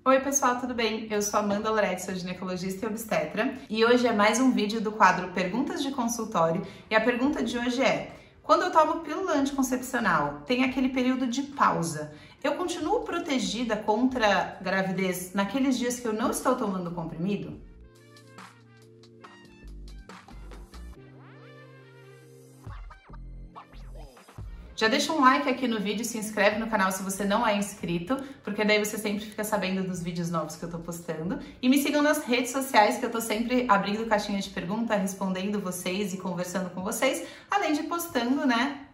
Oi pessoal, tudo bem? Eu sou Amanda Loretti, sou ginecologista e obstetra e hoje é mais um vídeo do quadro Perguntas de Consultório e a pergunta de hoje é: quando eu tomo pílula anticoncepcional, tem aquele período de pausa, eu continuo protegida contra gravidez naqueles dias que eu não estou tomando comprimido? Já deixa um like aqui no vídeo, se inscreve no canal se você não é inscrito, porque daí você sempre fica sabendo dos vídeos novos que eu tô postando. E me sigam nas redes sociais, que eu tô sempre abrindo caixinha de pergunta, respondendo vocês e conversando com vocês, além de postando,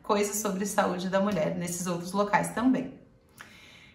coisas sobre saúde da mulher nesses outros locais também.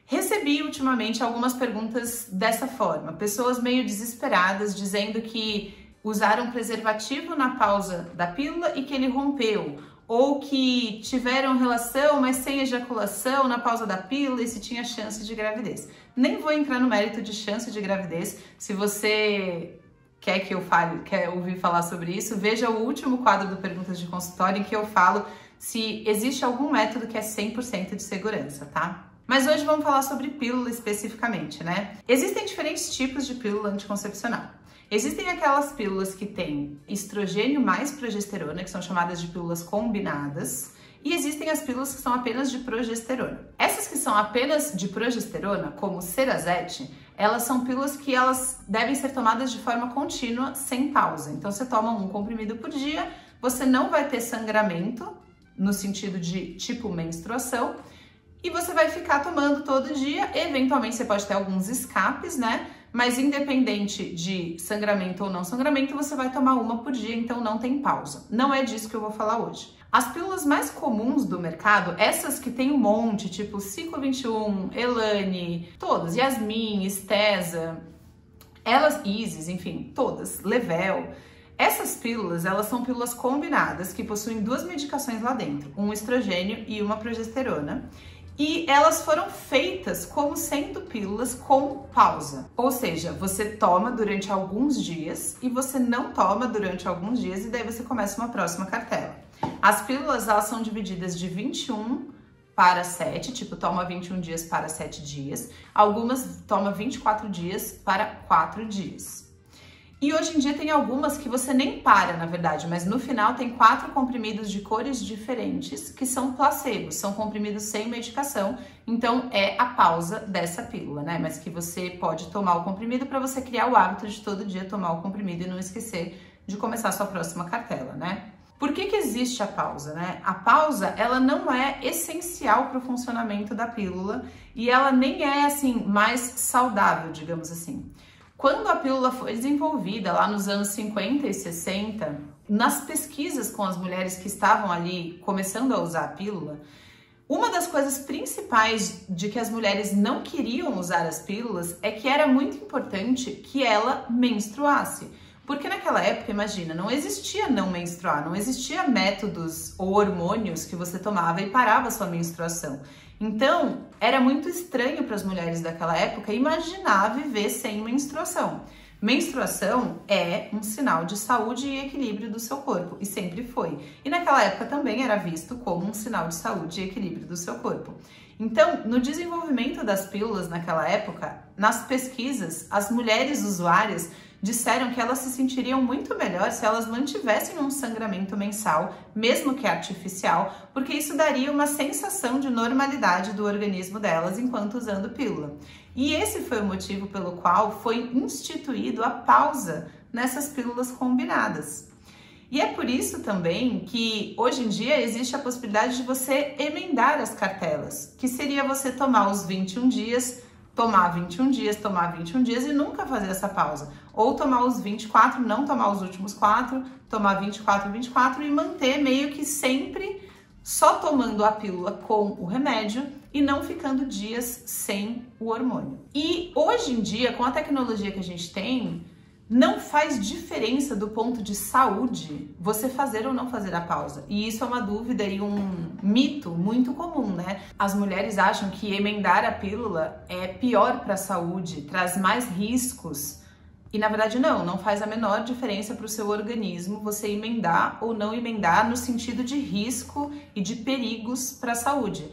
Recebi ultimamente algumas perguntas dessa forma, pessoas meio desesperadas dizendo que usaram preservativo na pausa da pílula e que ele rompeu, ou que tiveram relação, mas sem ejaculação na pausa da pílula e se tinha chance de gravidez. Nem vou entrar no mérito de chance de gravidez. Se você quer que eu fale, quer ouvir falar sobre isso, veja o último quadro do Perguntas de Consultório em que eu falo se existe algum método que é 100% de segurança, tá? Mas hoje vamos falar sobre pílula especificamente, Existem diferentes tipos de pílula anticoncepcional. Existem aquelas pílulas que têm estrogênio mais progesterona, que são chamadas de pílulas combinadas, e existem as pílulas que são apenas de progesterona. Essas que são apenas de progesterona, como o Cerazette, elas são pílulas que elas devem ser tomadas de forma contínua, sem pausa. Então você toma um comprimido por dia, você não vai ter sangramento, no sentido de tipo menstruação, e você vai ficar tomando todo dia. Eventualmente você pode ter alguns escapes, mas independente de sangramento ou não sangramento, você vai tomar uma por dia, então não tem pausa. Não é disso que eu vou falar hoje. As pílulas mais comuns do mercado, essas que tem um monte, tipo Ciclo 21, Elane, todas, Yasmin, Estesa, Isis, enfim, todas, Level. Essas pílulas, elas são pílulas combinadas que possuem duas medicações lá dentro, um estrogênio e uma progesterona. E elas foram feitas como sendo pílulas com pausa. Ou seja, você toma durante alguns dias e você não toma durante alguns dias e daí você começa uma próxima cartela. As pílulas, elas são divididas de 21 para 7, tipo, toma 21 dias para 7 dias. Algumas toma 24 dias para 4 dias. E hoje em dia tem algumas que você nem para, na verdade, mas no final tem 4 comprimidos de cores diferentes que são placebos, são comprimidos sem medicação, então é a pausa dessa pílula, Mas que você pode tomar o comprimido para você criar o hábito de todo dia tomar o comprimido e não esquecer de começar a sua próxima cartela, Por que existe a pausa, A pausa, ela não é essencial para o funcionamento da pílula e ela nem é, assim, mais saudável, digamos assim. Quando a pílula foi desenvolvida lá nos anos 50 e 60, nas pesquisas com as mulheres que estavam ali começando a usar a pílula, uma das coisas principais de que as mulheres não queriam usar as pílulas é que era muito importante que ela menstruasse. Porque naquela época, imagina, não existia não menstruar, não existia métodos ou hormônios que você tomava e parava a sua menstruação. Então, era muito estranho para as mulheres daquela época imaginar viver sem menstruação. Menstruação é um sinal de saúde e equilíbrio do seu corpo, e sempre foi. E naquela época também era visto como um sinal de saúde e equilíbrio do seu corpo. Então, no desenvolvimento das pílulas naquela época, nas pesquisas, as mulheres usuárias disseram que elas se sentiriam muito melhor se elas mantivessem um sangramento mensal, mesmo que artificial, porque isso daria uma sensação de normalidade do organismo delas enquanto usando pílula. E esse foi o motivo pelo qual foi instituído a pausa nessas pílulas combinadas. E é por isso também que hoje em dia existe a possibilidade de você emendar as cartelas, que seria você tomar os 21 dias, tomar 21 dias, tomar 21 dias e nunca fazer essa pausa. Ou tomar os 24, não tomar os últimos 4, tomar 24, 24 e manter meio que sempre só tomando a pílula com o remédio e não ficando dias sem o hormônio. E hoje em dia, com a tecnologia que a gente tem, não faz diferença do ponto de saúde você fazer ou não fazer a pausa. E isso é uma dúvida e um mito muito comum, As mulheres acham que emendar a pílula é pior para a saúde, traz mais riscos. E na verdade não faz a menor diferença para o seu organismo você emendar ou não emendar no sentido de risco e de perigos para a saúde.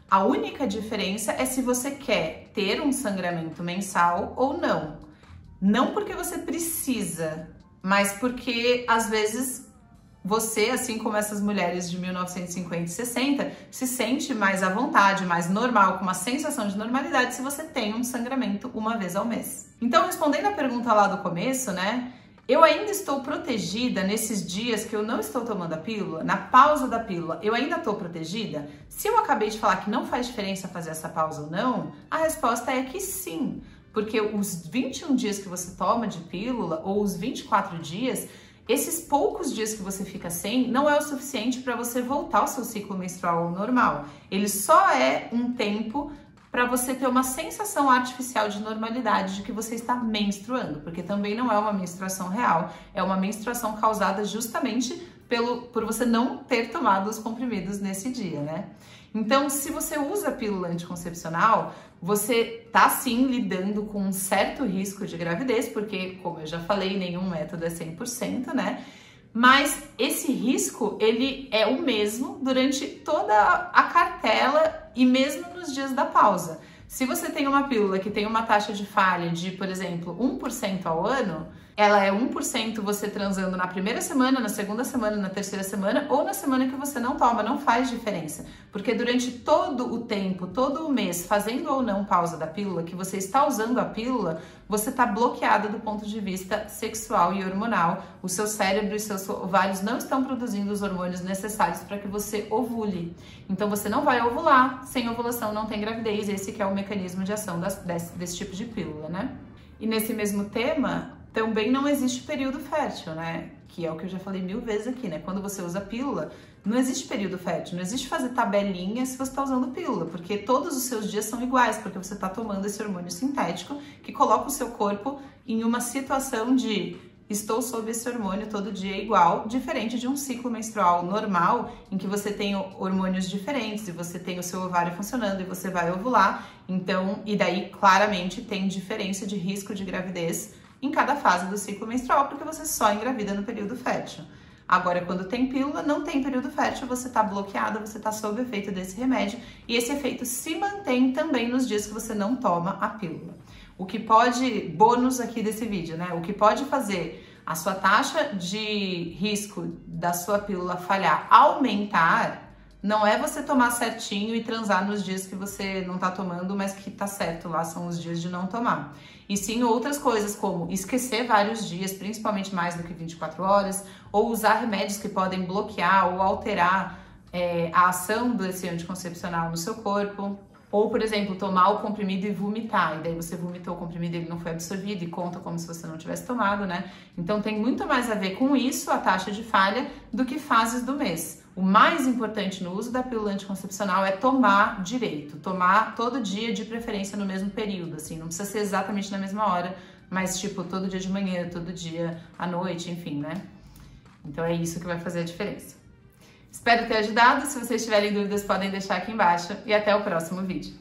A única diferença é se você quer ter um sangramento mensal ou não. Não porque você precisa, mas porque às vezes você, assim como essas mulheres de 1950 e 60, se sente mais à vontade, mais normal, com uma sensação de normalidade se você tem um sangramento uma vez ao mês. Então, respondendo a pergunta lá do começo, né? Eu ainda estou protegida nesses dias que eu não estou tomando a pílula? Na pausa da pílula, eu ainda estou protegida? Se eu acabei de falar que não faz diferença fazer essa pausa ou não, a resposta é que sim. Porque os 21 dias que você toma de pílula, ou os 24 dias, esses poucos dias que você fica sem, não é o suficiente para você voltar ao seu ciclo menstrual normal. Ele só é um tempo para você ter uma sensação artificial de normalidade de que você está menstruando, porque também não é uma menstruação real, é uma menstruação causada justamente por você não ter tomado os comprimidos nesse dia, né? Então, se você usa a pílula anticoncepcional, você tá sim lidando com um certo risco de gravidez, porque, como eu já falei, nenhum método é 100%, né? Mas esse risco, ele é o mesmo durante toda a cartela e mesmo nos dias da pausa. Se você tem uma pílula que tem uma taxa de falha de, por exemplo, 1% ao ano, ela é 1% você transando na primeira semana, na segunda semana, na terceira semana ou na semana que você não toma, não faz diferença. Porque durante todo o tempo, todo o mês, fazendo ou não pausa da pílula, que você está usando a pílula, você está bloqueada do ponto de vista sexual e hormonal. O seu cérebro e seus ovários não estão produzindo os hormônios necessários para que você ovule. Então você não vai ovular, sem ovulação não tem gravidez, esse que é o mecanismo de ação desse tipo de pílula, né? E nesse mesmo tema, também não existe período fértil, né? Que é o que eu já falei 1000 vezes aqui, né? Quando você usa pílula, não existe período fértil, não existe fazer tabelinha se você está usando pílula, porque todos os seus dias são iguais, porque você está tomando esse hormônio sintético que coloca o seu corpo em uma situação de estou sob esse hormônio todo dia igual, diferente de um ciclo menstrual normal, em que você tem hormônios diferentes e você tem o seu ovário funcionando e você vai ovular, então, e daí claramente tem diferença de risco de gravidez em cada fase do ciclo menstrual, porque você só engravida no período fértil. Agora, quando tem pílula, não tem período fértil, você está bloqueada, você está sob o efeito desse remédio, e esse efeito se mantém também nos dias que você não toma a pílula. O que pode, bônus aqui desse vídeo, né? O que pode fazer a sua taxa de risco da sua pílula falhar aumentar, não é você tomar certinho e transar nos dias que você não tá tomando, mas que tá certo, lá são os dias de não tomar. E sim outras coisas, como esquecer vários dias, principalmente mais do que 24 horas, ou usar remédios que podem bloquear ou alterar a ação desse anticoncepcional no seu corpo. Ou, por exemplo, tomar o comprimido e vomitar, e daí você vomitou o comprimido e ele não foi absorvido e conta como se você não tivesse tomado, né? Então tem muito mais a ver com isso, a taxa de falha, do que fases do mês. O mais importante no uso da pílula anticoncepcional é tomar direito, tomar todo dia, de preferência no mesmo período, assim, não precisa ser exatamente na mesma hora, mas tipo, todo dia de manhã, todo dia à noite, enfim, né? Então é isso que vai fazer a diferença. Espero ter ajudado. Se vocês tiverem dúvidas, podem deixar aqui embaixo e até o próximo vídeo.